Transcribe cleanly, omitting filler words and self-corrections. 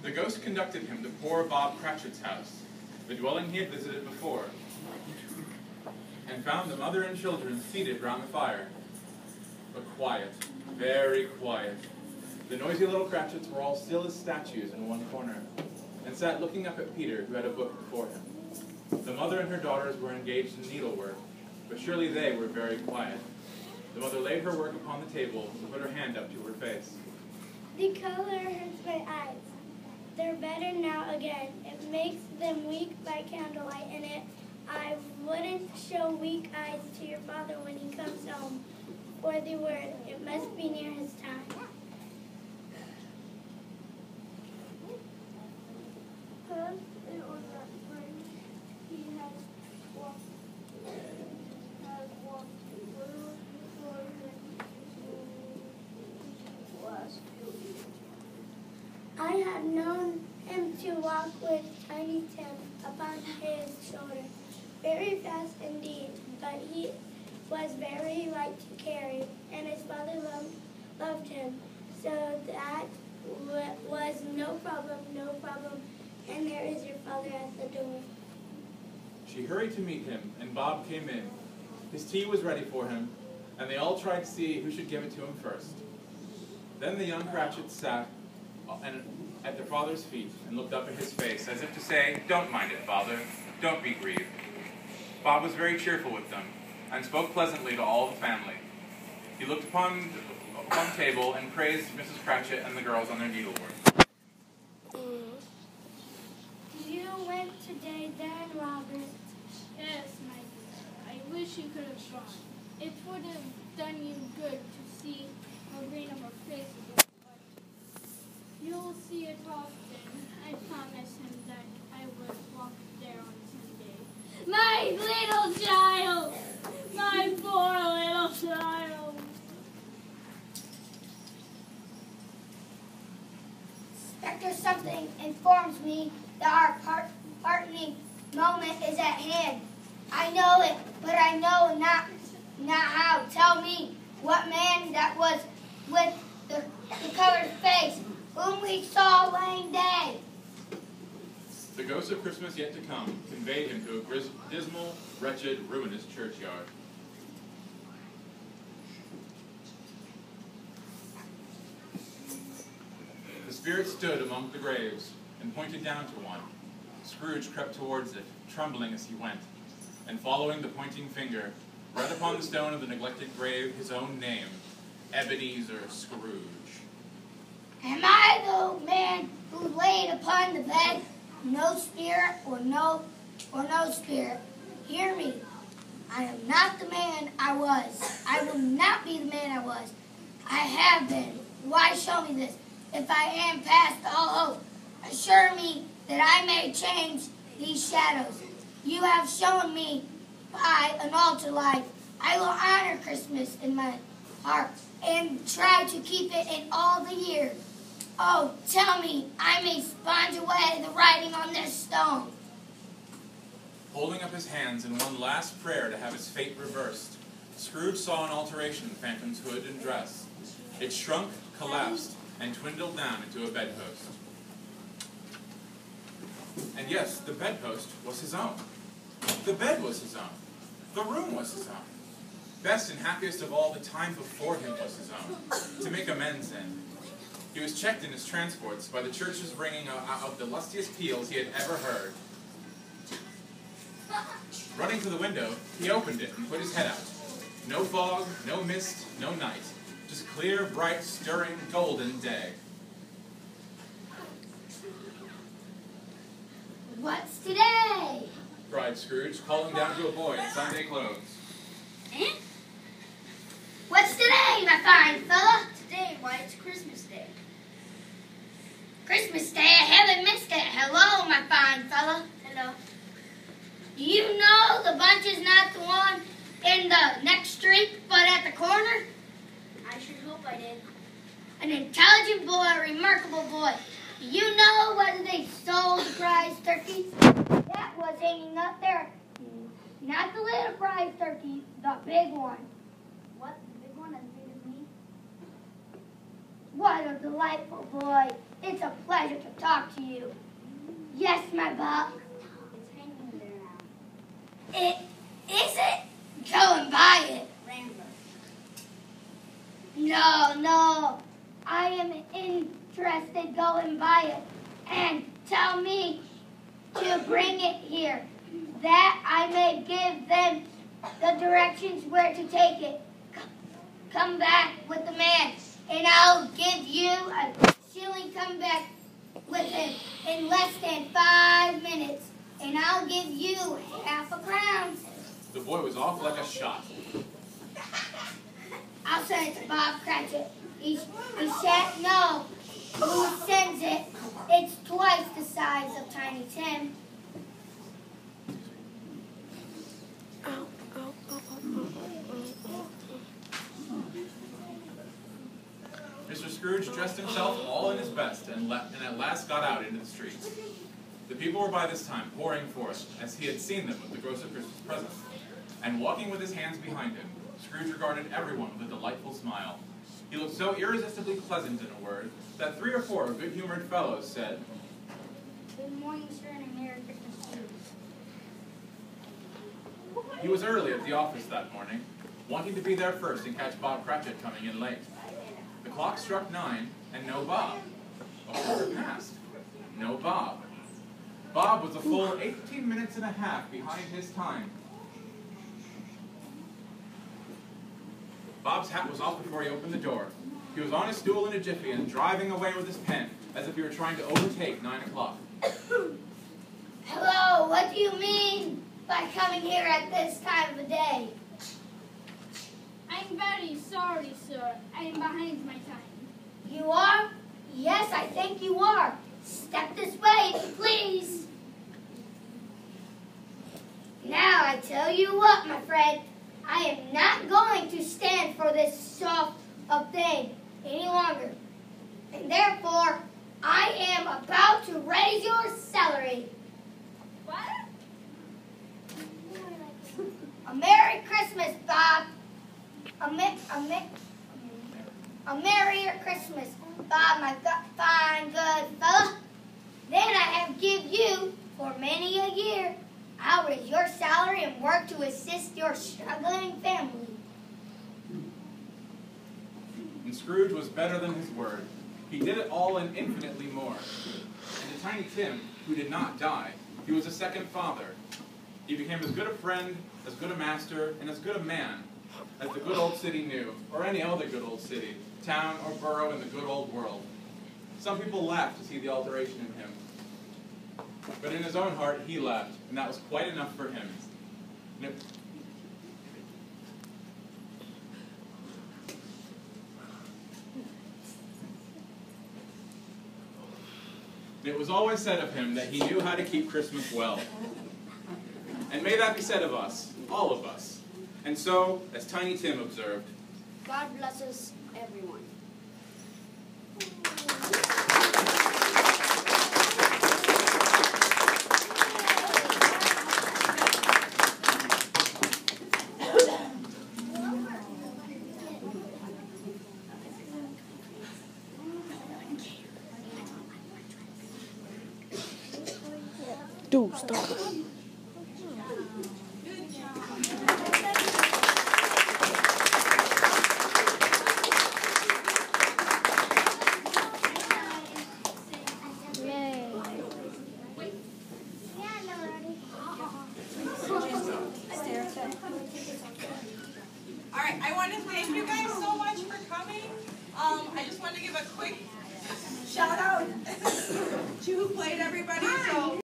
The ghost conducted him to poor Bob Cratchit's house, the dwelling he had visited before, and found the mother and children seated round the fire. But quiet, very quiet. The noisy little Cratchits were all still as statues in one corner, and sat looking up at Peter, who had a book before him. The mother and her daughters were engaged in needlework, but surely they were very quiet. The mother laid her work upon the table and put her hand up to her face. The color hurts my eyes. They're better now again. It makes them weak by candlelight, and I wouldn't show weak eyes to your father when he comes home for the word. It must be near his time. I had known him to walk with Tiny Tim upon his shoulder, very fast indeed, but he was very light to carry, and his father loved him, so that was no problem, and there is your father at the door. She hurried to meet him, and Bob came in. His tea was ready for him, and they all tried to see who should give it to him first. Then the young Cratchits sat at their father's feet and looked up at his face, as if to say, "Don't mind it, father. Don't be grieved." Bob was very cheerful with them, and spoke pleasantly to all the family. He looked upon the table and praised Mrs. Cratchit and the girls on their needlework. You went today then, Robert? Yes, my dear. I wish you could have gone. It would have done you good to see how green of a face it was. You'll see it often. I promised him that I would walk there on Sunday. My little child! My poor little child! Inspector, something informs me that our parting moment is at hand. I know it, but I know not how. Tell me, what man that was with the colored face, whom we saw laying dead? The ghost of Christmas yet to come conveyed him to a dismal, wretched, ruinous churchyard. The spirit stood among the graves and pointed down to one. Scrooge crept towards it, trembling as he went, and following the pointing finger, read upon the stone of the neglected grave his own name, Ebenezer Scrooge. Am I the man who laid upon the bed? No spirit or no spirit. Hear me. I am not the man I was. I will not be the man I was. I have been. Why show me this? If I am past all hope, assure me that I may change these shadows. You have shown me by an altar life. I will honor Christmas in my heart and try to keep it in all the year. Oh, tell me I may sponge away the writing on this stone. Holding up his hands in one last prayer to have his fate reversed, Scrooge saw an alteration in the phantom's hood and dress. It shrunk, collapsed, and dwindled down into a bedpost. And yes, the bedpost was his own. The bed was his own. The room was his own. Best and happiest of all the time before him was his own, to make amends in. He was checked in his transports by the church's ringing of the lustiest peals he had ever heard. Running to the window, he opened it and put his head out. No fog, no mist, no night. Just clear, bright, stirring, golden day. What's today? Cried Scrooge, calling down to a boy in Sunday clothes. Eh? What's today, my fine fella? Today, why, it's Christmas Day. Christmas Day? I haven't missed it. Hello, my fine fella. Hello. Do you know the bunch is not the one in the next street, but at the corner? I should hope I did. An intelligent boy, a remarkable boy. Do you know whether they stole the prize turkeys? That was hanging up there. Not the little prize turkey, the big one. What? The big one as big as me? What a delightful boy. It's a pleasure to talk to you. Yes, my buck. It's hanging there now. It isn't. Go and buy it. Rambler. No. I am interested. Go and buy it. And tell me to bring it here, that I may give them the directions where to take it. Come back with the man, and I'll give you a shilling. Come back with him in less than 5 minutes, and I'll give you half a crown. The boy was off like a shot. I'll send it to Bob Cratchit. He shan't know who sends it. It's twice the size of Tiny Tim. Mr. Scrooge dressed himself all in his best and at last got out into the streets. The people were by this time pouring forth, as he had seen them with the grocer Christmas presents. And walking with his hands behind him, Scrooge regarded everyone with a delightful smile. He looked so irresistibly pleasant, in a word, that 3 or 4 good-humored fellows said, Good morning, sir, and a Merry Christmas to you. he was early at the office that morning, wanting to be there first and catch Bob Cratchit coming in late. The clock struck 9, and no Bob. A quarter passed. No Bob. Bob was a full 18 minutes and a half behind his time. Bob's hat was off before he opened the door. He was on his stool in a jiffy and driving away with his pen, as if he were trying to overtake 9 o'clock. Hello, what do you mean by coming here at this time of the day? I'm very sorry, sir. I am behind my time. You are? Yes, I think you are. Step this way, please. Now, I tell you what, my friend, I am not going to stand for this sort of thing any longer. And therefore, I am about to raise your salary. What? A Merry Christmas, Bob. A Merrier Christmas, Bob, my fine, good fella. Then I have give you for many a year. I'll raise your salary and work to assist your struggling family. And Scrooge was better than his word. He did it all and infinitely more. And to Tiny Tim, who did not die, he was a second father. He became as good a friend, as good a master, and as good a man as the good old city knew, or any other good old city, town, or borough in the good old world. Some people laughed to see the alteration in him. But in his own heart, he laughed, and that was quite enough for him. It was always said of him that he knew how to keep Christmas well. And may that be said of us, all of us. And so, as Tiny Tim observed, God blesses everyone. Dude, stop. All right, I want to thank you guys so much for coming. I just want to give a quick shout out to who played everybody. So.